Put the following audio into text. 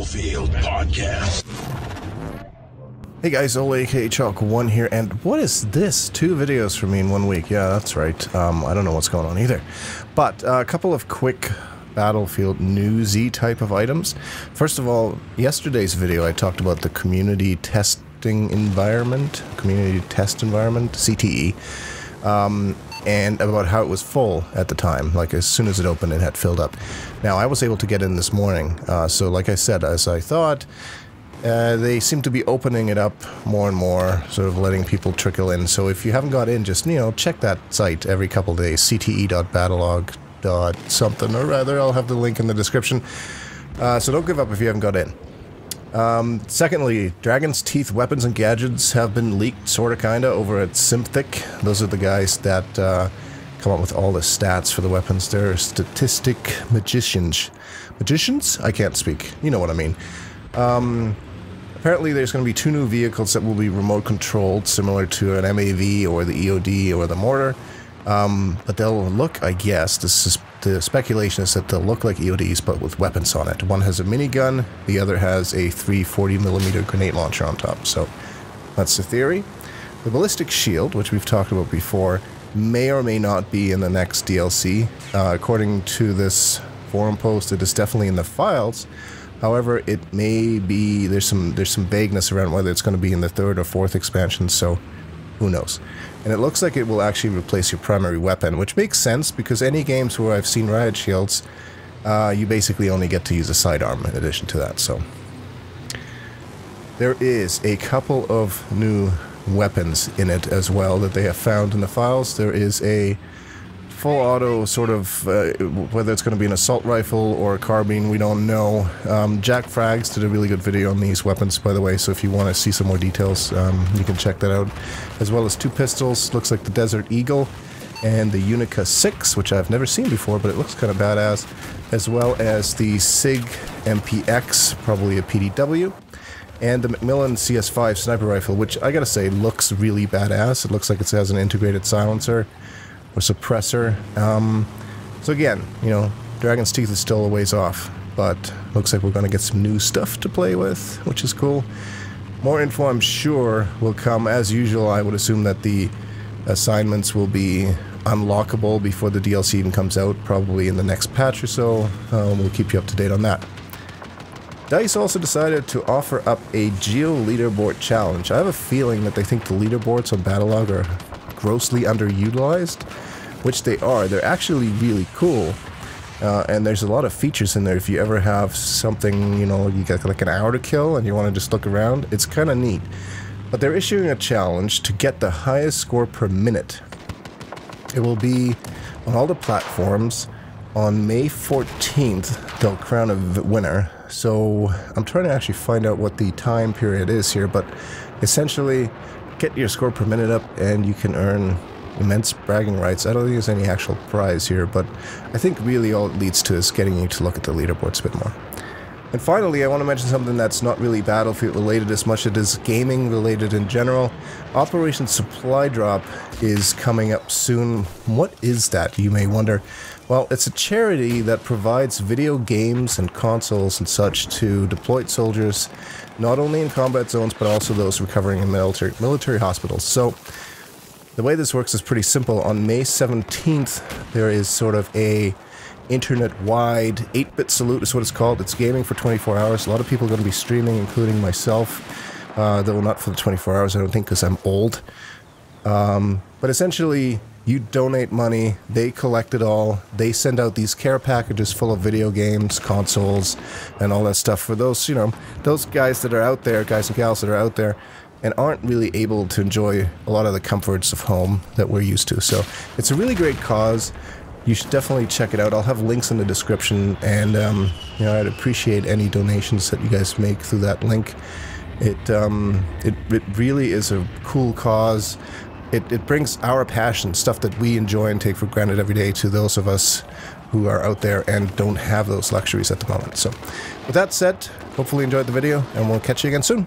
Battlefield Podcast. Hey guys, Ole aka Chalk1 here, and what is this? 2 videos for me in 1 week. Yeah, that's right. I don't know what's going on either. But a couple of quick Battlefield newsy type of items. First of all, yesterday's video I talked about the community testing environment, community test environment, CTE, and about how it was full at the time. Like as soon as it opened, it had filled up. Now I was able to get in this morning, so like I said, as I thought, they seem to be opening it up more and more, sort of letting people trickle in. So if you haven't got in, just, check that site every couple of days, cte.battlelog.something, or rather, I'll have the link in the description. So don't give up if you haven't got in. Secondly, Dragon's Teeth weapons and gadgets have been leaked, sorta kinda, over at Synthic. Those are the guys that come up with all the stats for the weapons. They're statistic magicians. Magicians? I can't speak. You know what I mean. Apparently there's going to be 2 new vehicles that will be remote controlled, similar to an MAV or the EOD or the mortar. But they'll look, I guess, the speculation is that they'll look like EODs but with weapons on it. One has a minigun, the other has a 340mm grenade launcher on top. So that's the theory. The ballistic shield, which we've talked about before, may or may not be in the next DLC. According to this forum post, it is definitely in the files. However, it may be, there's some vagueness around whether it's going to be in the 3rd or 4th expansion, so who knows. And it looks like it will actually replace your primary weapon, which makes sense because any games where I've seen riot shields, you basically only get to use a sidearm in addition to that. So there is a couple of new weapons in it as well that they have found in the files. There is a full auto sort of, whether it's going to be an assault rifle or a carbine, we don't know. Jack Frags did a really good video on these weapons, by the way, so if you want to see some more details, you can check that out. As well as 2 pistols, looks like the Desert Eagle and the Unica 6, which I've never seen before, but it looks kind of badass. As well as the SIG MPX, probably a PDW. And the Macmillan CS5 sniper rifle, which I gotta say looks really badass. It looks like it has an integrated silencer or suppressor. So again, Dragon's Teeth is still a ways off, but looks like we're going to get some new stuff to play with, which is cool. More info, I'm sure, will come. As usual, I would assume that the assignments will be unlockable before the DLC even comes out, probably in the next patch or so. We'll keep you up to date on that. DICE also decided to offer up a Geo Leaderboard challenge. I have a feeling that they think the leaderboards on Battlelog are grossly underutilized, which they are. They're actually really cool, and there's a lot of features in there. If you ever have something, you got like an hour to kill and you want to just look around, it's kind of neat. But they're issuing a challenge to get the highest score per minute. It will be on all the platforms. On May 14th, they'll crown a winner. So I'm trying to actually find out what the time period is here, but essentially get your score per minute up and you can earn immense bragging rights. I don't think there's any actual prize here, but I think really all it leads to is getting you to look at the leaderboards a bit more. And finally, I want to mention something that's not really Battlefield related as much as it is gaming related in general. Operation Supply Drop is coming up soon. What is that, you may wonder? Well, it's a charity that provides video games and consoles and such to deployed soldiers, not only in combat zones, but also those recovering in military hospitals. So the way this works is pretty simple. On May 17th, there is sort of a internet-wide 8-bit salute is what it's called. It's gaming for 24 hours. A lot of people are going to be streaming, including myself, though not for the 24 hours, I don't think, because I'm old. But essentially, you donate money, they collect it all, they send out these care packages full of video games, consoles, and all that stuff for those, those guys that are out there, guys and gals that are out there, and aren't really able to enjoy a lot of the comforts of home that we're used to. So it's a really great cause. You should definitely check it out. I'll have links in the description, and I'd appreciate any donations that you guys make through that link. It really is a cool cause. It brings our passion, stuff that we enjoy and take for granted every day, to those of us who are out there and don't have those luxuries at the moment. So with that said, hopefully you enjoyed the video, and we'll catch you again soon.